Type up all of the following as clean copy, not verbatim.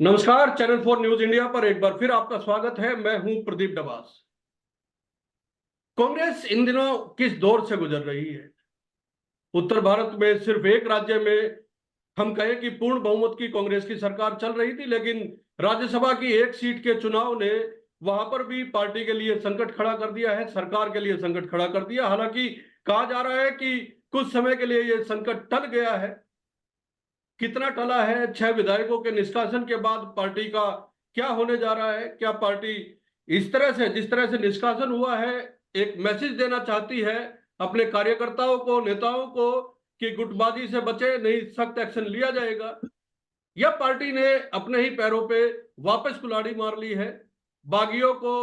नमस्कार। Channel 4 news India पर एक बार फिर आपका स्वागत है। मैं हूं प्रदीप डबास। कांग्रेस इन दिनों किस दौर से गुजर रही है? उत्तर भारत में सिर्फ एक राज्य में हम कहें कि पूर्ण बहुमत की कांग्रेस की सरकार चल रही थी, लेकिन राज्यसभा की एक सीट के चुनाव ने वहां पर भी पार्टी के लिए संकट खड़ा कर दिया है, सरकार के लिए संकट खड़ा कर दिया। हालांकि कहा जा रहा है कि कुछ समय के लिए यह संकट टल गया है। कितना टला है? 6 विधायकों के निष्कासन के बाद पार्टी का क्या होने जा रहा है? क्या पार्टी इस तरह से, जिस तरह से निष्कासन हुआ है, एक मैसेज देना चाहती है अपने कार्यकर्ताओं को, नेताओं को कि गुटबाजी से बचे, नहीं सख्त एक्शन लिया जाएगा? या पार्टी ने अपने ही पैरों पे वापस कुल्हाड़ी मार ली है? बागियों को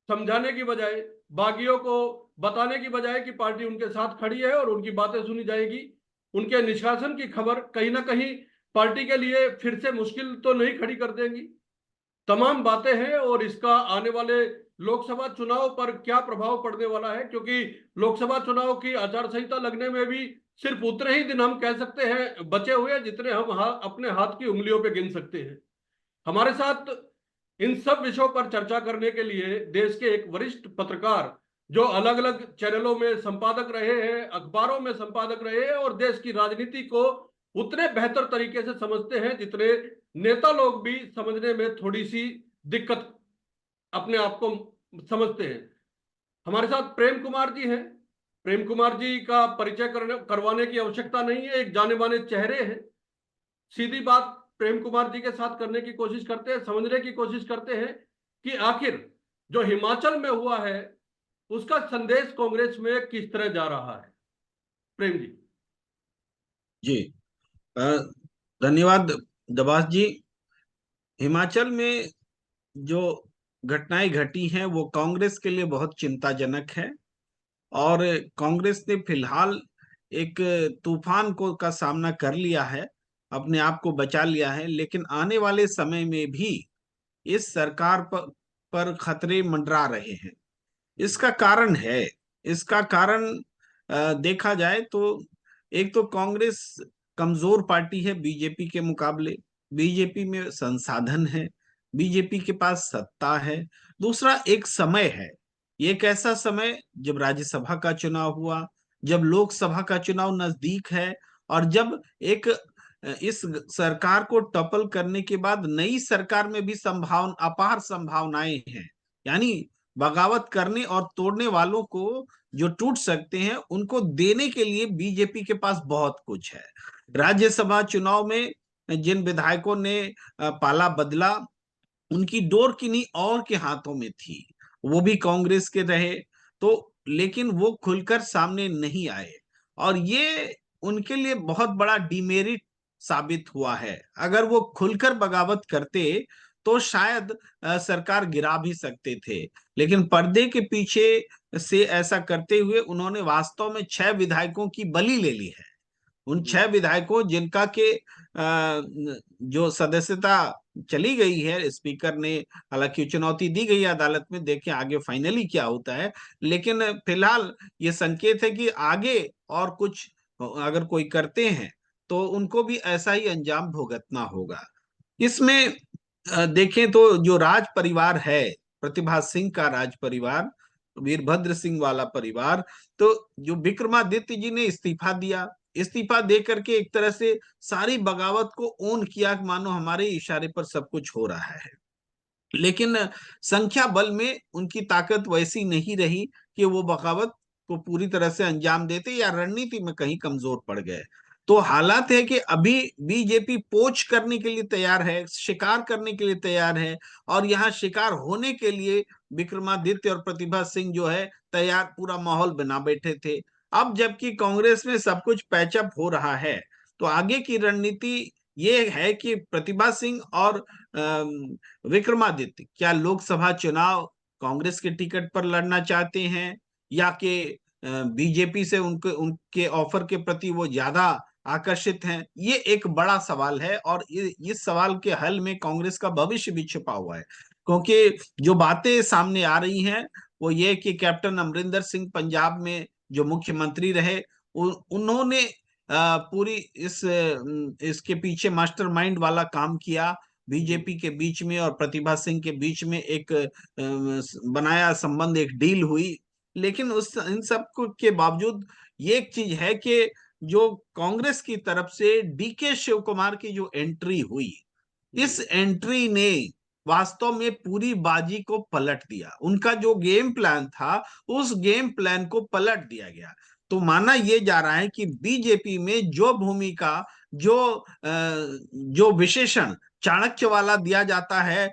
समझाने की बजाय, बागियों को बताने की बजाय कि पार्टी उनके साथ खड़ी है और उनकी बातें सुनी जाएगी, उनके निष्कासन की खबर कहीं ना कहीं पार्टी के लिए फिर से मुश्किल तो नहीं खड़ी कर देंगी? तमाम बातें हैं और इसका आने वाले लोकसभा चुनाव पर क्या प्रभाव पड़ने वाला है, क्योंकि लोकसभा चुनाव की आचार संहिता लगने में भी सिर्फ उतने ही दिन हम कह सकते हैं बचे हुए हैं जितने हम अपने हाथ की उंगलियों पे गिन सकते हैं। हमारे साथ इन सब विषयों पर चर्चा करने के लिए देश के एक वरिष्ठ पत्रकार, जो अलग अलग चैनलों में संपादक रहे हैं, अखबारों में संपादक रहे हैं और देश की राजनीति को उतने बेहतर तरीके से समझते हैं जितने नेता लोग भी समझने में थोड़ी सी दिक्कत अपने आप को समझते हैं। हमारे साथ प्रेम कुमार जी हैं। प्रेम कुमार जी का परिचय करवाने की आवश्यकता नहीं है, एक जाने माने चेहरे हैं। सीधी बात प्रेम कुमार जी के साथ करने की कोशिश करते हैं, समझने की कोशिश करते हैं कि आखिर जो हिमाचल में हुआ है उसका संदेश कांग्रेस में किस तरह जा रहा है। प्रेम जी। जी। अ, धन्यवाद दबास जी। हिमाचल में जो घटनाएं घटी हैं वो कांग्रेस के लिए बहुत चिंताजनक है। और कांग्रेस ने फिलहाल एक तूफान को का सामना कर लिया है, अपने आप को बचा लिया है, लेकिन आने वाले समय में भी इस सरकार पर खतरे मंडरा रहे हैं। इसका कारण है, इसका कारण देखा जाए तो एक तो कांग्रेस कमजोर पार्टी है बीजेपी के मुकाबले। बीजेपी में संसाधन है, बीजेपी के पास सत्ता है। दूसरा एक समय है, ये एक ऐसा समय जब राज्यसभा का चुनाव हुआ, जब लोकसभा का चुनाव नजदीक है, और जब एक इस सरकार को टॉपल करने के बाद नई सरकार में भी अपार संभावनाएं हैं। यानी बगावत करने और तोड़ने वालों को जो टूट सकते हैं उनको देने के लिए बीजेपी के पास बहुत कुछ है। राज्यसभा चुनाव में जिन विधायकों ने पाला बदला, उनकी डोर किन्हीं और के हाथों में थी, वो भी कांग्रेस के रहे। तो लेकिन वो खुलकर सामने नहीं आए, और ये उनके लिए बहुत बड़ा डिमेरिट साबित हुआ है। अगर वो खुलकर बगावत करते तो शायद सरकार गिरा भी सकते थे, लेकिन पर्दे के पीछे से ऐसा करते हुए उन्होंने वास्तव में 6 विधायकों की बलि ले ली है। उन 6 विधायकों जिनका के जो सदस्यता चली गई है, स्पीकर ने हालांकि चुनौती दी गई है अदालत में, देखें आगे फाइनली क्या होता है। लेकिन फिलहाल ये संकेत है कि आगे और कुछ अगर कोई करते हैं तो उनको भी ऐसा ही अंजाम भुगतना होगा। इसमें देखें तो जो राज परिवार है, प्रतिभा सिंह का राज परिवार, वीरभद्र सिंह वाला परिवार, तो जो विक्रमादित्य जी ने इस्तीफा दिया, इस्तीफा दे करके एक तरह से सारी बगावत को ओन किया, मानो हमारे इशारे पर सब कुछ हो रहा है। लेकिन संख्या बल में उनकी ताकत वैसी नहीं रही कि वो बगावत को पूरी तरह से अंजाम देते, या रणनीति में कहीं कमजोर पड़ गए। तो हालात है कि अभी बीजेपी पोच करने के लिए तैयार है, शिकार करने के लिए तैयार है, और यहाँ शिकार होने के लिए विक्रमादित्य और प्रतिभा सिंह जो है तैयार, पूरा माहौल बना बैठे थे। अब जबकि कांग्रेस में सब कुछ पैचअप हो रहा है, तो आगे की रणनीति ये है कि प्रतिभा सिंह और विक्रमादित्य क्या लोकसभा चुनाव कांग्रेस के टिकट पर लड़ना चाहते हैं, या कि बीजेपी से उनके उनके ऑफर के प्रति वो ज्यादा आकर्षित हैं? ये एक बड़ा सवाल है, और इस सवाल के हल में कांग्रेस का भविष्य भी छुपा हुआ है। क्योंकि जो बातें सामने आ रही हैं वो ये कि कैप्टन अमरिंदर सिंह पंजाब में जो मुख्यमंत्री रहे, उन्होंने पूरी इसके पीछे मास्टरमाइंड वाला काम किया, बीजेपी के बीच में और प्रतिभा सिंह के बीच में एक बनाया संबंध, एक डील हुई। लेकिन उस इन सब के बावजूद ये एक चीज है कि जो कांग्रेस की तरफ से डीके शिव कुमार की जो एंट्री हुई, इस एंट्री ने वास्तव में पूरी बाजी को पलट दिया। उनका जो गेम प्लान था, उस गेम प्लान को पलट दिया गया। तो माना यह जा रहा है कि बीजेपी में जो भूमिका, जो विशेषण चाणक्य वाला दिया जाता है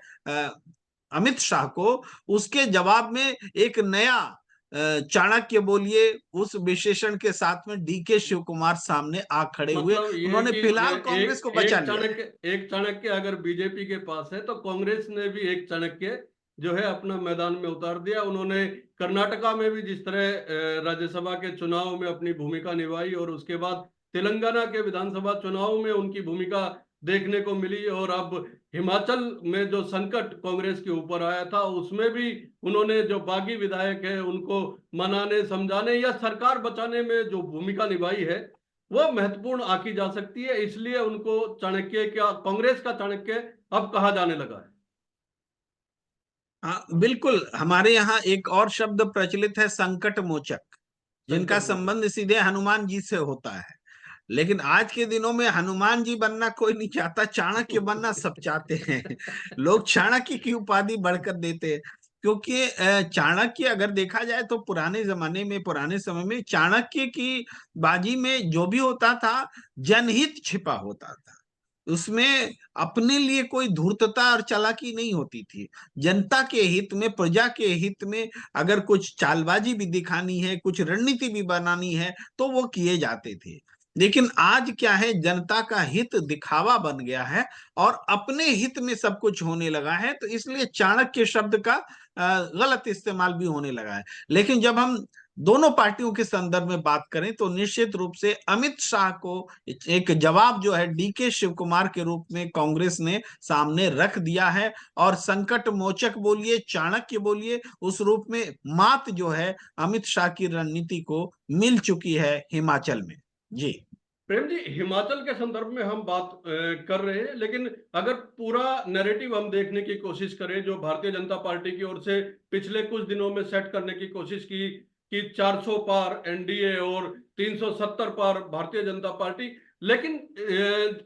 अमित शाह को, उसके जवाब में एक नया चाणक्य बोलिए उस विशेषण के साथ में डीके शिव कुमार सामने आ खड़े हुए। मतलब ये उन्होंने कि फिलहाल कांग्रेस को बचा लिया है। एक चाणक्य अगर बीजेपी के पास है तो कांग्रेस ने भी एक चाणक्य जो है अपना मैदान में उतार दिया। उन्होंने कर्नाटका में भी जिस तरह राज्यसभा के चुनाव में अपनी भूमिका निभाई और उसके बाद तेलंगाना के विधानसभा चुनाव में उनकी भूमिका देखने को मिली, और अब हिमाचल में जो संकट कांग्रेस के ऊपर आया था उसमें भी उन्होंने जो बागी विधायक है उनको मनाने समझाने या सरकार बचाने में जो भूमिका निभाई है वो महत्वपूर्ण आकी जा सकती है। इसलिए उनको चाणक्य का, कांग्रेस का चाणक्य अब कहा जाने लगा है। हाँ बिल्कुल, हमारे यहाँ एक और शब्द प्रचलित है, संकट मोचक, जिनका संकट मोचक। संबंध सीधे हनुमान जी से होता है। लेकिन आज के दिनों में हनुमान जी बनना कोई नहीं चाहता, चाणक्य बनना सब चाहते हैं। लोग चाणक्य की उपाधि बढ़कर देते हैं, क्योंकि चाणक्य अगर देखा जाए तो पुराने जमाने में, पुराने समय में चाणक्य की बाजी में जो भी होता था, जनहित छिपा होता था। उसमें अपने लिए कोई धूर्तता और चालाकी नहीं होती थी। जनता के हित में, प्रजा के हित में अगर कुछ चालबाजी भी दिखानी है, कुछ रणनीति भी बनानी है, तो वो किए जाते थे। लेकिन आज क्या है, जनता का हित दिखावा बन गया है और अपने हित में सब कुछ होने लगा है, तो इसलिए चाणक्य शब्द का गलत इस्तेमाल भी होने लगा है। लेकिन जब हम दोनों पार्टियों के संदर्भ में बात करें तो निश्चित रूप से अमित शाह को एक जवाब जो है डीके शिव कुमार के रूप में कांग्रेस ने सामने रख दिया है। और संकट मोचक बोलिए, चाणक्य बोलिए, उस रूप में मात जो है अमित शाह की रणनीति को मिल चुकी है हिमाचल में। जी प्रेम जी, हिमाचल के संदर्भ में हम बात कर रहे हैं, लेकिन अगर पूरा नैरेटिव हम देखने की कोशिश करें जो भारतीय जनता पार्टी की ओर से पिछले कुछ दिनों में सेट करने की कोशिश की कि 400 पार एनडीए और 370 पार भारतीय जनता पार्टी, लेकिन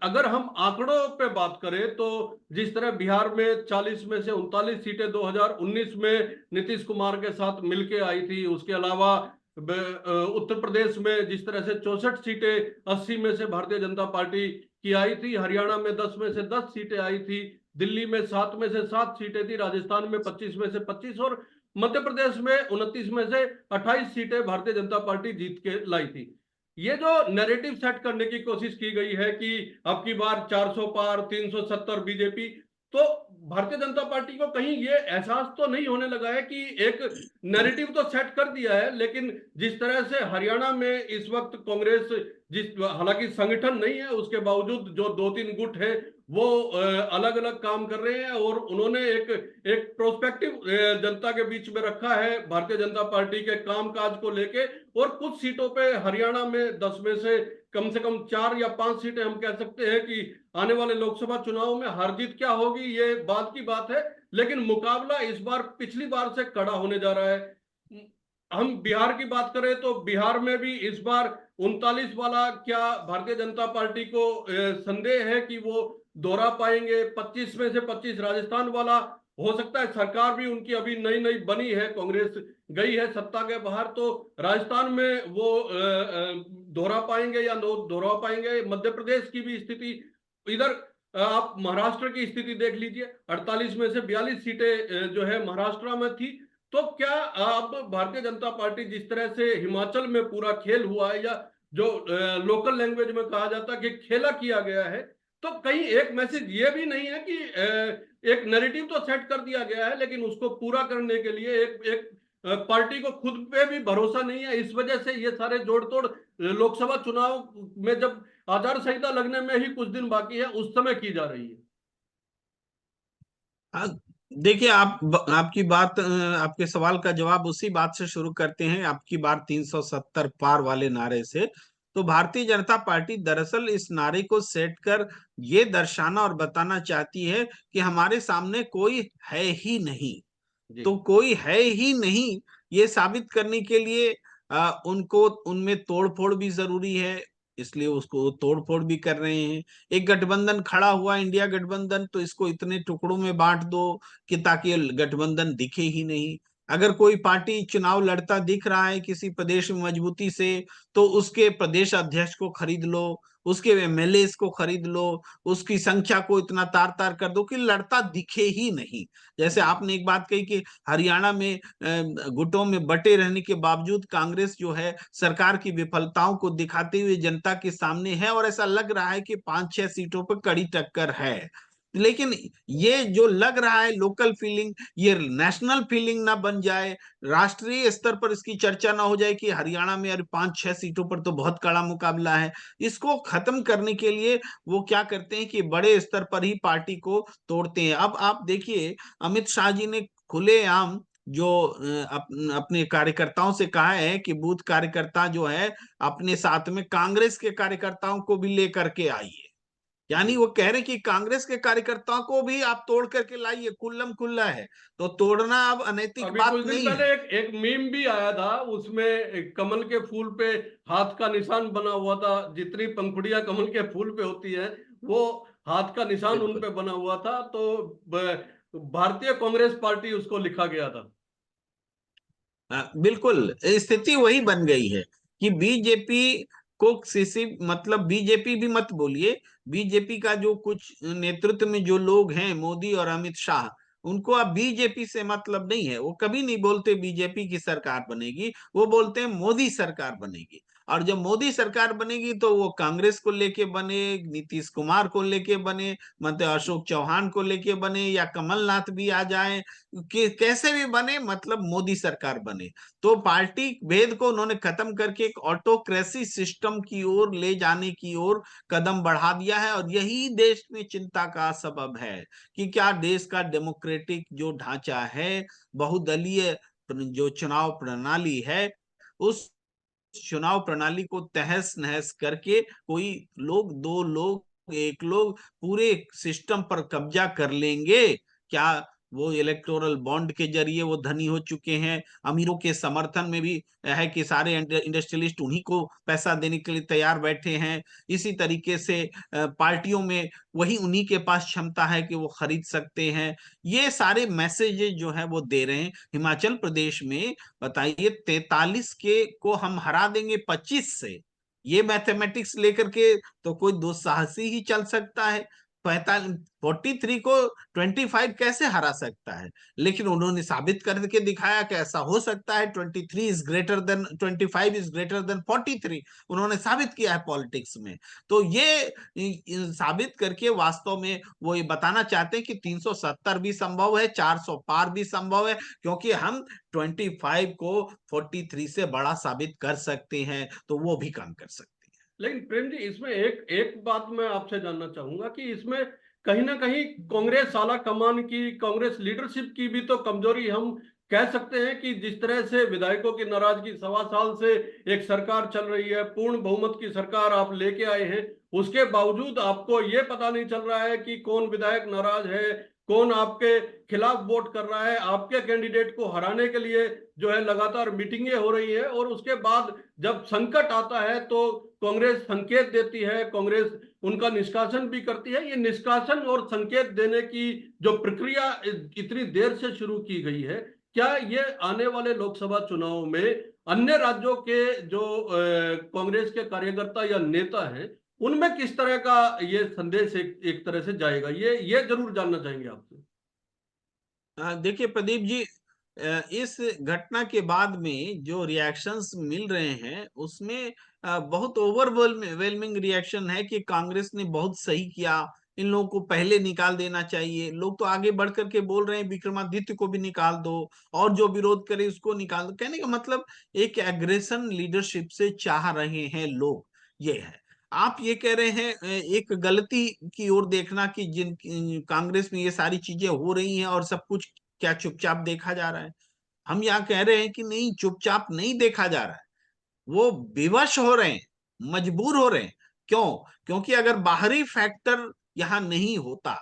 अगर हम आंकड़ों पे बात करें तो जिस तरह बिहार में 40 में से 39 सीटें 2019 में नीतीश कुमार के साथ मिलके आई थी, उसके अलावा उत्तर प्रदेश में जिस तरह से 64 सीटें 80 में से भारतीय जनता पार्टी की आई थी, हरियाणा में 10 में से 10 सीटें आई थी, दिल्ली में 7 में से 7 सीटें थी, राजस्थान में 25 में से 25 और मध्य प्रदेश में 29 में से 28 सीटें भारतीय जनता पार्टी जीत के लाई थी। ये जो नैरेटिव सेट करने की कोशिश की गई है कि अब की बार 400 पार 370 बीजेपी, तो भारतीय जनता पार्टी को कहीं ये एहसास तो नहीं होने लगा है कि एक नैरेटिव तो सेट कर दिया है, लेकिन जिस तरह से हरियाणा में इस वक्त कांग्रेस, जिस हालांकि संगठन नहीं है उसके बावजूद जो 2-3 गुट है वो अलग अलग काम कर रहे हैं और उन्होंने एक एक प्रोस्पेक्टिव जनता के बीच में रखा है भारतीय जनता पार्टी के कामकाज को लेके। और कुछ सीटों पे हरियाणा में 10 में से कम 4 या 5 सीटें हम कह सकते हैं कि आने वाले लोकसभा चुनाव में हार जीत क्या होगी ये बात की बात है, लेकिन मुकाबला इस बार पिछली बार से कड़ा होने जा रहा है। हम बिहार की बात करें तो बिहार में भी इस बार 39 वाला क्या भारतीय जनता पार्टी को संदेह है कि वो दोहरा पाएंगे? 25 में से 25 राजस्थान वाला हो सकता है, सरकार भी उनकी अभी नई नई बनी है, कांग्रेस गई है सत्ता के बाहर, तो राजस्थान में वो दोहरा पाएंगे या दोहरा पाएंगे? मध्य प्रदेश की भी स्थिति, इधर आप महाराष्ट्र की स्थिति देख लीजिए, 48 में से 42 सीटें जो है महाराष्ट्र में थी। तो क्या अब भारतीय जनता पार्टी जिस तरह से हिमाचल में पूरा खेल हुआ है, या जो लोकल लैंग्वेज में कहा जाता है कि खेला किया गया है, तो कहीं एक मैसेज ये भी नहीं है कि एक नैरेटिव तो सेट कर दिया गया है लेकिन उसको पूरा करने के लिए एक एक पार्टी को खुद पे भी भरोसा नहीं है, इस वजह से ये सारे जोड़ तोड़ लोकसभा चुनाव में जब आचार संहिता लगने में ही कुछ दिन बाकी है उस समय की जा रही है। हाँ, देखिए आपकी बात, आपके सवाल का जवाब उसी बात से शुरू करते हैं, आपकी बात 370 पार वाले नारे से। तो भारतीय जनता पार्टी दरअसल इस नारे को सेट कर ये दर्शाना और बताना चाहती है कि हमारे सामने कोई है ही नहीं। जी। तो कोई है ही नहीं, ये साबित करने के लिए उनको उनमें तोड़फोड़ भी जरूरी है, इसलिए उसको तोड़फोड़ भी कर रहे हैं। एक गठबंधन खड़ा हुआ, इंडिया गठबंधन, तो इसको इतने टुकड़ों में बांट दो कि ताकि ये गठबंधन दिखे ही नहीं। अगर कोई पार्टी चुनाव लड़ता दिख रहा है किसी प्रदेश में मजबूती से, तो उसके प्रदेश अध्यक्ष को खरीद लो, उसके एमएलए को खरीद लो, उसकी संख्या को इतना तार तार कर दो कि लड़ता दिखे ही नहीं। जैसे जी। आपने एक बात कही कि हरियाणा में गुटों में बटे रहने के बावजूद कांग्रेस जो है सरकार की विफलताओं को दिखाते हुए जनता के सामने है, और ऐसा लग रहा है कि 5-6 सीटों पर कड़ी टक्कर है। लेकिन ये जो लग रहा है लोकल फीलिंग, ये नेशनल फीलिंग ना बन जाए, राष्ट्रीय स्तर पर इसकी चर्चा ना हो जाए कि हरियाणा में अरे 5-6 सीटों पर तो बहुत कड़ा मुकाबला है। इसको खत्म करने के लिए वो क्या करते हैं कि बड़े स्तर पर ही पार्टी को तोड़ते हैं। अब आप देखिए, अमित शाह जी ने खुलेआम जो अपने कार्यकर्ताओं से कहा है कि बूथ कार्यकर्ता जो है अपने साथ में कांग्रेस के कार्यकर्ताओं को भी लेकर के आइए। यानी जी। वो कह रहे कि कांग्रेस के कार्यकर्ताओं को भी आप तोड़ करके लाइए, कुल्लम कुल्ला है। तो तोड़ना अब अनैतिक अभी बात कुछ दिन नहीं पहले है। एक मीम भी आया था, उसमें एक कमल के फूल पे हाथ का निशान बना हुआ था। जितनी पंखुड़ियां कमल के फूल पे होती है, वो हाथ का निशान उन बिल्कुल। पे बना हुआ था। तो भारतीय कांग्रेस पार्टी उसको लिखा गया था। बिल्कुल स्थिति वही बन गई है कि बीजेपी को किसी मतलब बीजेपी भी मत बोलिए, बीजेपी का जो कुछ नेतृत्व में जो लोग हैं, मोदी और अमित शाह, उनको अब बीजेपी से मतलब नहीं है। वो कभी नहीं बोलते बीजेपी की सरकार बनेगी, वो बोलते हैं मोदी सरकार बनेगी। और जब मोदी सरकार बनेगी तो वो कांग्रेस को लेके बने, नीतीश कुमार को लेके बने, मतलब अशोक चौहान को लेके बने, या कमलनाथ भी आ जाए, कि कैसे भी बने, मतलब मोदी सरकार बने। तो पार्टी भेद को उन्होंने खत्म करके एक ऑटोक्रेसी सिस्टम की ओर ले जाने की ओर कदम बढ़ा दिया है, और यही देश में चिंता का सबब है कि क्या देश का डेमोक्रेटिक जो ढांचा है, बहुदलीय जो चुनाव प्रणाली है, उस चुनाव प्रणाली को तहस नहस करके कोई लोग, दो लोग, एक लोग पूरे सिस्टम पर कब्जा कर लेंगे। क्या वो इलेक्टोरल बॉन्ड के जरिए वो धनी हो चुके हैं, अमीरों के समर्थन में भी है कि सारे इंडस्ट्रियलिस्ट उन्हीं को पैसा देने के लिए तैयार बैठे हैं। इसी तरीके से पार्टियों में वही उन्हीं के पास क्षमता है कि वो खरीद सकते हैं। ये सारे मैसेजेस जो है वो दे रहे हैं। हिमाचल प्रदेश में बताइए 43 के को हम हरा देंगे 25 से, ये मैथमेटिक्स लेकर के तो कोई दुस्साहसी ही चल सकता है। 43 को 25 कैसे हरा सकता है? लेकिन उन्होंने साबित करके दिखाया कि ऐसा हो सकता है। 23 is greater than 25 is greater than 43, उन्होंने साबित किया है पॉलिटिक्स में। तो ये साबित करके वास्तव में वो ये बताना चाहते हैं कि 370 भी संभव है, 400 पार भी संभव है, क्योंकि हम 25 को 43 से बड़ा साबित कर सकते हैं, तो वो भी काम कर सकते हैं। लेकिन प्रेम जी, इसमें एक एक बात मैं आपसे जानना चाहूंगा कि इसमें कहीं ना कहीं कांग्रेस आला कमान की, कांग्रेस लीडरशिप की भी तो कमजोरी हम कह सकते हैं। कि जिस तरह से विधायकों की नाराजगी, 1.25 साल से एक सरकार चल रही है, पूर्ण बहुमत की सरकार आप लेके आए हैं, उसके बावजूद आपको ये पता नहीं चल रहा है कि कौन विधायक नाराज है, कौन आपके खिलाफ वोट कर रहा है। आपके कैंडिडेट को हराने के लिए जो है लगातार मीटिंगें हो रही है, और उसके बाद जब संकट आता है तो कांग्रेस संकेत देती है, कांग्रेस उनका निष्कासन भी करती है। ये निष्कासन और संकेत देने की जो प्रक्रिया इतनी देर से शुरू की गई है, क्या ये आने वाले लोकसभा चुनाव में अन्य राज्यों के जो कांग्रेस के कार्यकर्ता या नेता हैं, उनमें किस तरह का ये संदेश एक तरह से जाएगा? ये जरूर जानना चाहेंगे आपसे। देखिए प्रदीप जी, इस घटना के बाद में जो रिएक्शंस मिल रहे हैं उसमें बहुत ओवरवेलमिंग रिएक्शन है कि कांग्रेस ने बहुत सही किया, इन लोगों को पहले निकाल देना चाहिए। लोग तो आगे बढ़ करके बोल रहे हैं विक्रमादित्य को भी निकाल दो, और जो विरोध करे उसको निकाल दो। कहने का मतलब एक एग्रेशन लीडरशिप से चाह रहे हैं लोग, ये है। आप ये कह रहे हैं एक गलती की ओर देखना कि जिन कांग्रेस में ये सारी चीजें हो रही हैं और सब कुछ क्या चुपचाप देखा जा रहा है? हम यहाँ कह रहे हैं कि नहीं, चुपचाप नहीं देखा जा रहा है, वो विवश हो रहे हैं। मजबूर हो रहे हैं। क्यों? क्योंकि अगर बाहरी फैक्टर यहाँ नहीं होता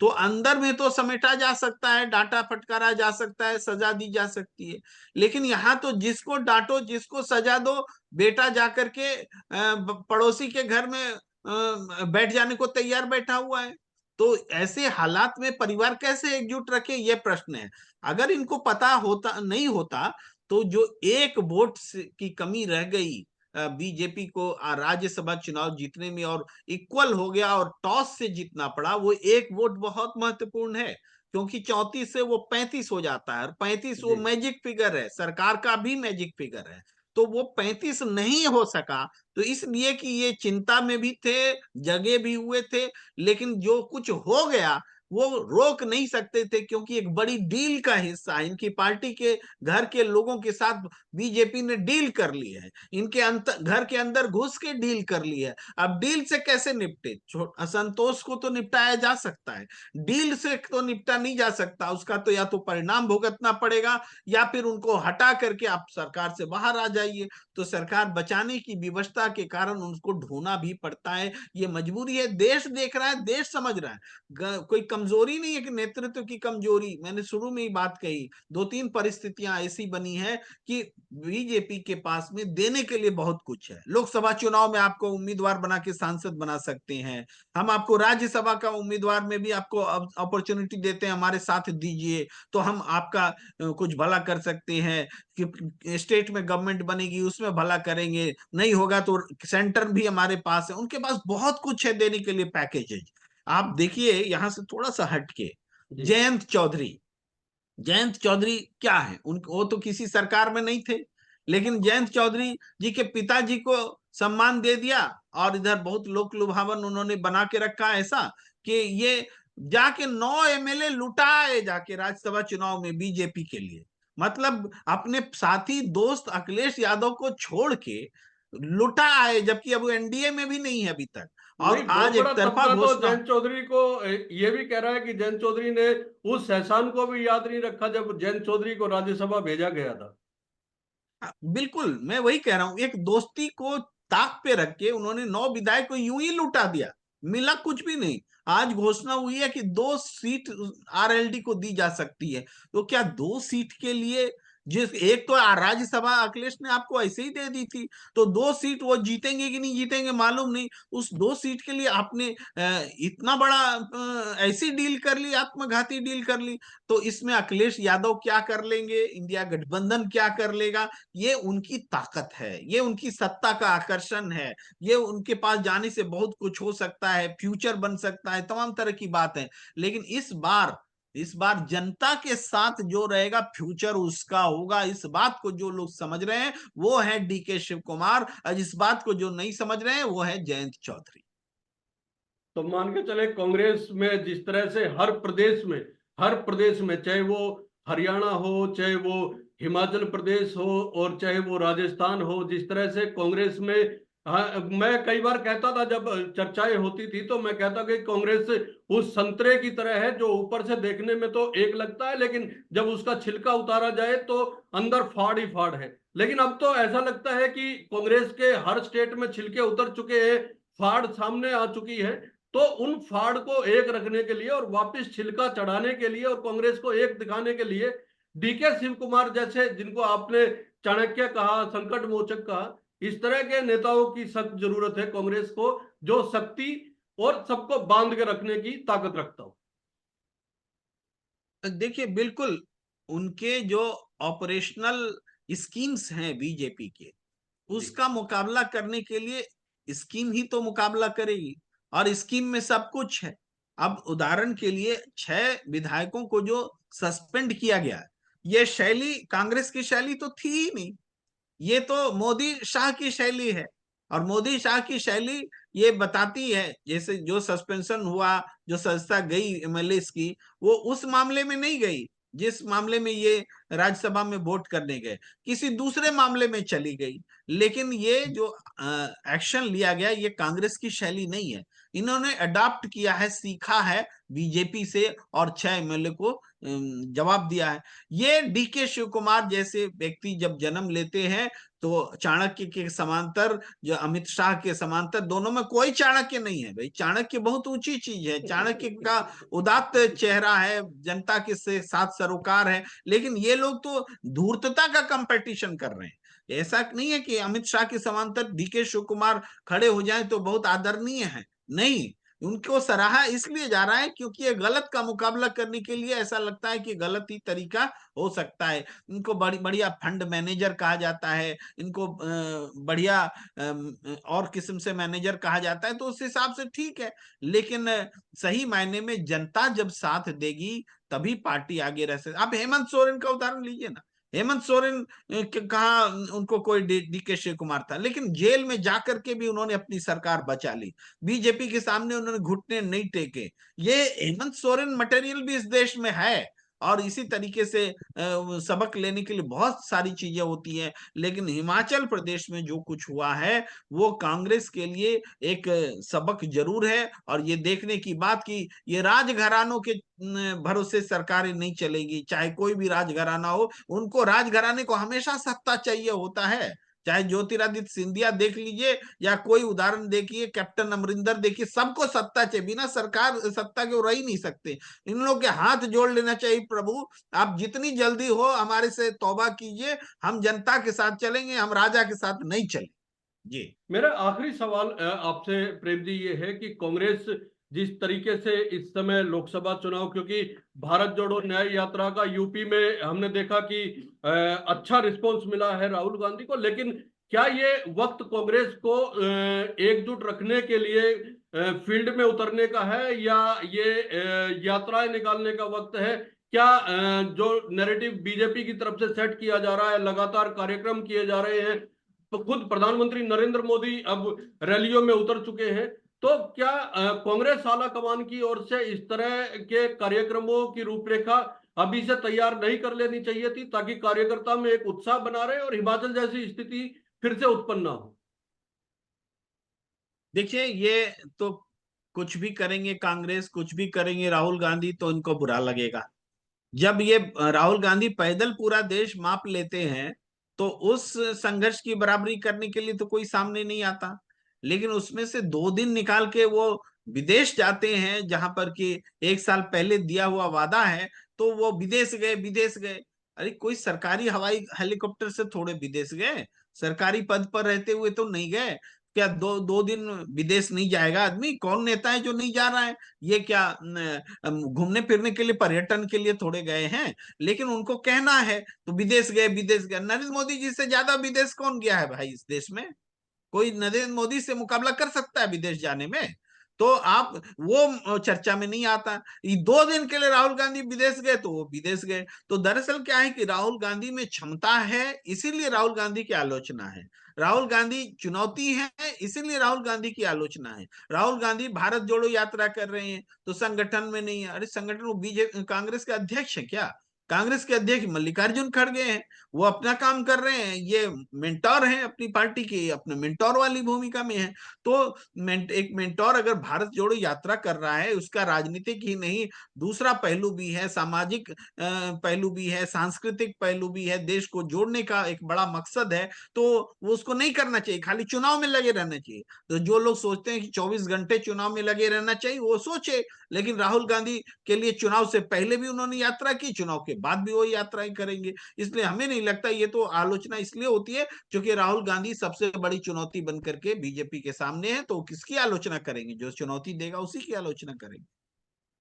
तो अंदर में तो समेटा जा सकता है, डांटा फटकारा जा सकता है, सजा दी जा सकती है। लेकिन यहाँ तो जिसको डांटो, जिसको सजा दो, बेटा जाकर के पड़ोसी के घर में बैठ जाने को तैयार बैठा हुआ है। तो ऐसे हालात में परिवार कैसे एकजुट रखे, ये प्रश्न है। अगर इनको पता होता नहीं होता तो जो एक वोट की कमी रह गई बीजेपी को राज्यसभा चुनाव जीतने में, और इक्वल हो गया और टॉस से जीतना पड़ा, वो एक वोट बहुत महत्वपूर्ण है। क्योंकि 34 से वो 35 हो जाता है, और 35 वो जी। मैजिक फिगर है, सरकार का भी मैजिक फिगर है। तो वो 35 नहीं हो सका, तो इसलिए कि ये चिंता में भी थे, जगे भी हुए थे। लेकिन जो कुछ हो गया वो रोक नहीं सकते थे, क्योंकि एक बड़ी डील का हिस्सा है। इनकी पार्टी के घर के लोगों के साथ बीजेपी ने डील कर ली है, इनके घर के अंदर घुस के डील कर ली है। अब डील से कैसे निपटे? असंतोष को तो निपटाया जा सकता है, डील से तो निपटा नहीं जा सकता। उसका तो या तो परिणाम भुगतना पड़ेगा, या फिर उनको हटा करके आप सरकार से बाहर आ जाइए। तो सरकार बचाने की विवशता के कारण उनको ढोना भी पड़ता है, ये मजबूरी है। देश देख रहा है, देश समझ रहा है, कोई कमजोरी नहीं है कि नेतृत्व की कमजोरी। मैंने शुरू में ही बात कही, दो तीन परिस्थितियां ऐसी बनी है कि बीजेपी के पास में देने के लिए बहुत कुछ है। लोकसभा चुनाव में आपको उम्मीदवार बना के सांसद बना सकते हैं, हम आपको राज्यसभा का उम्मीदवार में भी आपको अपॉर्चुनिटी देते हैं, हमारे साथ दीजिए तो हम आपका कुछ भला कर सकते हैं। कि स्टेट में गवर्नमेंट बनेगी उसमें भला करेंगे, नहीं होगा तो सेंटर भी हमारे पास है। उनके पास बहुत कुछ है देने के लिए, पैकेजेज। आप देखिए यहां से थोड़ा सा हटके, जी। जयंत चौधरी, जयंत चौधरी क्या है? उन वो तो किसी सरकार में नहीं थे, लेकिन जयंत चौधरी जी के पिताजी को सम्मान दे दिया, और इधर बहुत लोक लुभावन उन्होंने बना के रखा ऐसा कि ये जाके 9 एमएलए लुटाए जाके राज्यसभा चुनाव में बीजेपी के लिए। मतलब अपने साथी दोस्त अखिलेश यादव को छोड़ के लुटा आए, जबकि अब वो एनडीए में भी नहीं है अभी तक, नहीं, और बहुत आज बड़ा एक तरफा तबका तो घोषणा। जयंत चौधरी को ये भी कह रहा है कि जयंत चौधरी ने उस एहसान को भी याद नहीं रखा जब जयंत चौधरी को राज्यसभा भेजा गया था। बिल्कुल, मैं वही कह रहा हूं, एक दोस्ती को ताक पे रख के उन्होंने 9 विधायक को यूं ही लुटा दिया, मिला कुछ भी नहीं। आज घोषणा हुई है कि 2 सीट आरएलडी को दी जा सकती है। तो क्या 2 सीट के लिए, जिस एक तो राज्यसभा अखिलेश ने आपको ऐसे ही दे दी थी, तो 2 सीट वो जीतेंगे कि नहीं जीतेंगे मालूम नहीं। उस 2 सीट के लिए आपने इतना बड़ा ऐसी डील कर ली, आत्मघाती डील कर ली। तो इसमें अखिलेश यादव क्या कर लेंगे, इंडिया गठबंधन क्या कर लेगा, ये उनकी ताकत है, ये उनकी सत्ता का आकर्षण है। ये उनके पास जाने से बहुत कुछ हो सकता है, फ्यूचर बन सकता है, तमाम तरह की बात है। लेकिन इस बार जनता के साथ जो रहेगा फ्यूचर उसका होगा। इस बात को जो लोग समझ रहे हैं वो है डीके शिव कुमार, और इस बात को जो नहीं समझ रहे हैं वो है जयंत चौधरी। तो मान के चले कांग्रेस में जिस तरह से हर प्रदेश में चाहे वो हरियाणा हो, चाहे वो हिमाचल प्रदेश हो, और चाहे वो राजस्थान हो, जिस तरह से कांग्रेस में, हाँ, मैं कई बार कहता था जब चर्चाएं होती थी तो मैं कहता कि कांग्रेस उस संतरे की तरह है जो ऊपर से देखने में तो एक लगता है, लेकिन जब उसका छिलका उतारा जाए तो अंदर फाड़ ही फाड़ है। लेकिन अब तो ऐसा लगता है कि कांग्रेस के हर स्टेट में छिलके उतर चुके हैं, फाड़ सामने आ चुकी है। तो उन फाड़ को एक रखने के लिए और वापस छिलका चढ़ाने के लिए और कांग्रेस को एक दिखाने के लिए डीके शिव कुमार जैसे, जिनको आपने चाणक्य कहा, संकट मोचक कहा, इस तरह के नेताओं की सख्त जरूरत है कांग्रेस को, जो शक्ति और सबको बांध के रखने की ताकत रखता हो। देखिए बिल्कुल, उनके जो ऑपरेशनल स्कीम्स हैं बीजेपी के, जी। उसका मुकाबला करने के लिए स्कीम ही तो मुकाबला करेगी, और स्कीम में सब कुछ है। अब उदाहरण के लिए 6 विधायकों को जो सस्पेंड किया गया, ये शैली कांग्रेस की शैली तो थी ही नहीं, ये तो मोदी शाह की शैली है। और मोदी शाह की शैली ये बताती है, जैसे जो सस्पेंशन हुआ, जो सजा गई एमएलए की, वो उस मामले में नहीं गई जिस मामले में ये राज्यसभा में वोट करने गए, किसी दूसरे मामले में चली गई। लेकिन ये जो एक्शन लिया गया, ये कांग्रेस की शैली नहीं है। इन्होंने अडॉप्ट किया है, सीखा है बीजेपी से और 6 एमएलए को जवाब दिया है। ये डीके शिव कुमार जैसे व्यक्ति जब जन्म लेते हैं तो चाणक्य के समांतर, जो अमित शाह के समांतर, दोनों में कोई चाणक्य नहीं है भाई। चाणक्य बहुत ऊंची चीज है, चाणक्य का उदात्त चेहरा है, जनता के साथ सरोकार है, लेकिन ये लोग तो धूर्तता का कंपटीशन कर रहे हैं। ऐसा नहीं है कि अमित शाह के समांतर डीके शिव कुमार खड़े हो जाएं तो बहुत आदरणीय है, नहीं, उनको सराहा इसलिए जा रहा है क्योंकि ये गलत का मुकाबला करने के लिए ऐसा लगता है कि गलत ही तरीका हो सकता है। इनको बढ़िया फंड मैनेजर कहा जाता है, इनको बढ़िया और किस्म से मैनेजर कहा जाता है, तो उस हिसाब से ठीक है। लेकिन सही मायने में जनता जब साथ देगी तभी पार्टी आगे रह सकती। आप हेमंत सोरेन का उदाहरण लीजिए ना, हेमंत सोरेन कहा उनको कोई डीके शिव कुमार था, लेकिन जेल में जाकर के भी उन्होंने अपनी सरकार बचा ली, बीजेपी के सामने उन्होंने घुटने नहीं टेके। ये हेमंत सोरेन मटेरियल भी इस देश में है, और इसी तरीके से सबक लेने के लिए बहुत सारी चीजें होती हैं। लेकिन हिमाचल प्रदेश में जो कुछ हुआ है वो कांग्रेस के लिए एक सबक जरूर है, और ये देखने की बात कि ये राजघरानों के भरोसे सरकारें नहीं चलेगी, चाहे कोई भी राजघराना हो, उनको राजघराने को हमेशा सत्ता चाहिए होता है। चाहे ज्योतिरादित्य सिंधिया देख लीजिए या कोई उदाहरण देखिए, कैप्टन अमरिंदर देखिए, सबको सत्ता चाहिए, बिना सरकार सत्ता के वो रह ही नहीं सकते। इन लोग के हाथ जोड़ लेना चाहिए, प्रभु आप जितनी जल्दी हो हमारे से तौबा कीजिए, हम जनता के साथ चलेंगे, हम राजा के साथ नहीं चलेंगे। जी मेरा आखिरी सवाल आपसे प्रेम जी ये है कि कांग्रेस जिस तरीके से इस समय लोकसभा चुनाव, क्योंकि भारत जोड़ो न्याय यात्रा का यूपी में हमने देखा कि अच्छा रिस्पांस मिला है राहुल गांधी को, लेकिन क्या ये वक्त कांग्रेस को एकजुट रखने के लिए फील्ड में उतरने का है, या ये यात्राएं निकालने का वक्त है? क्या जो नैरेटिव बीजेपी की तरफ से सेट किया जा रहा है, लगातार कार्यक्रम किए जा रहे हैं, तो खुद प्रधानमंत्री नरेंद्र मोदी अब रैलियों में उतर चुके हैं, तो क्या कांग्रेस आला कमान की ओर से इस तरह के कार्यक्रमों की रूपरेखा अभी से तैयार नहीं कर लेनी चाहिए थी, ताकि कार्यकर्ता में एक उत्साह बना रहे और हिमाचल जैसी स्थिति फिर से उत्पन्न ना हो? देखिए, ये तो कुछ भी करेंगे कांग्रेस, कुछ भी करेंगे राहुल गांधी, तो इनको बुरा लगेगा। जब ये राहुल गांधी पैदल पूरा देश माप लेते हैं तो उस संघर्ष की बराबरी करने के लिए तो कोई सामने नहीं आता, लेकिन उसमें से 2 दिन निकाल के वो विदेश जाते हैं, जहां पर कि 1 साल पहले दिया हुआ वादा है, तो वो विदेश गए, विदेश गए। अरे कोई सरकारी हवाई हेलीकॉप्टर से थोड़े विदेश गए, सरकारी पद पर रहते हुए तो नहीं गए। क्या दो दो दिन विदेश नहीं जाएगा आदमी? कौन नेता है जो नहीं जा रहा है? ये क्या घूमने फिरने के लिए, पर्यटन के लिए थोड़े गए हैं? लेकिन उनको कहना है तो विदेश गए, विदेश गए। नरेंद्र मोदी जी से ज्यादा विदेश कौन गया है भाई इस देश में? कोई नरेंद्र मोदी से मुकाबला कर सकता है विदेश जाने में? तो आप वो चर्चा में नहीं आता। ये 2 दिन के लिए राहुल गांधी विदेश गए तो वो विदेश गए। तो दरअसल क्या है कि राहुल गांधी में क्षमता है, इसीलिए राहुल गांधी की आलोचना है। राहुल गांधी चुनौती है, इसीलिए राहुल गांधी की आलोचना है। राहुल गांधी भारत जोड़ो यात्रा कर रहे हैं तो संगठन में नहीं है। अरे संगठन, वो बीजेपी कांग्रेस के अध्यक्ष है क्या? कांग्रेस के अध्यक्ष मल्लिकार्जुन खड़गे हैं, वो अपना काम कर रहे हैं, ये मेंटोर हैं अपनी पार्टी के, अपने मेंटोर वाली भूमिका में है। तो एक मेंटोर अगर भारत जोड़ो यात्रा कर रहा है, उसका राजनीतिक ही नहीं दूसरा पहलू भी है, सामाजिक पहलू भी है, सांस्कृतिक पहलू भी है, देश को जोड़ने का एक बड़ा मकसद है, तो वो उसको नहीं करना चाहिए, खाली चुनाव में लगे रहना चाहिए। तो जो लोग सोचते हैं कि 24 घंटे चुनाव में लगे रहना चाहिए, वो सोचे। लेकिन राहुल गांधी के लिए चुनाव से पहले भी उन्होंने यात्रा की, चुनाव के बाद भी वो यात्राएं करेंगे। इसलिए हमें नहीं लगता, ये तो आलोचना इसलिए होती है क्योंकि राहुल गांधी सबसे बड़ी चुनौती बनकर के बीजेपी के सामने है, तो किसकी आलोचना करेंगे? जो चुनौती देगा उसी की आलोचना करेंगे।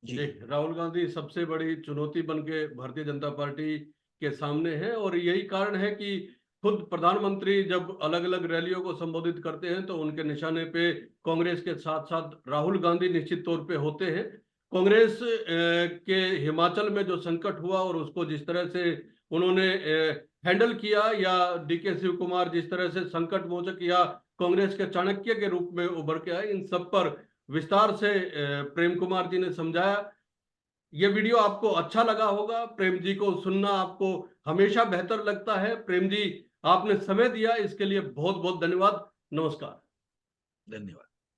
जी जी, राहुल गांधी सबसे बड़ी चुनौती बन के भारतीय जनता पार्टी के सामने है, और यही कारण है कि खुद प्रधानमंत्री जब अलग अलग रैलियों को संबोधित करते हैं तो उनके निशाने पे कांग्रेस के साथ साथ राहुल गांधी निश्चित तौर पे होते हैं। कांग्रेस के हिमाचल में जो संकट हुआ और उसको जिस तरह से उन्होंने हैंडल किया, या डीके शिव कुमार जिस तरह से संकट मोचक या कांग्रेस के चाणक्य के रूप में उभर के आए, इन सब पर विस्तार से प्रेम कुमार जी ने समझाया। ये वीडियो आपको अच्छा लगा होगा, प्रेम जी को सुनना आपको हमेशा बेहतर लगता है। प्रेम जी, आपने समय दिया, इसके लिए बहुत बहुत धन्यवाद। नमस्कार। धन्यवाद।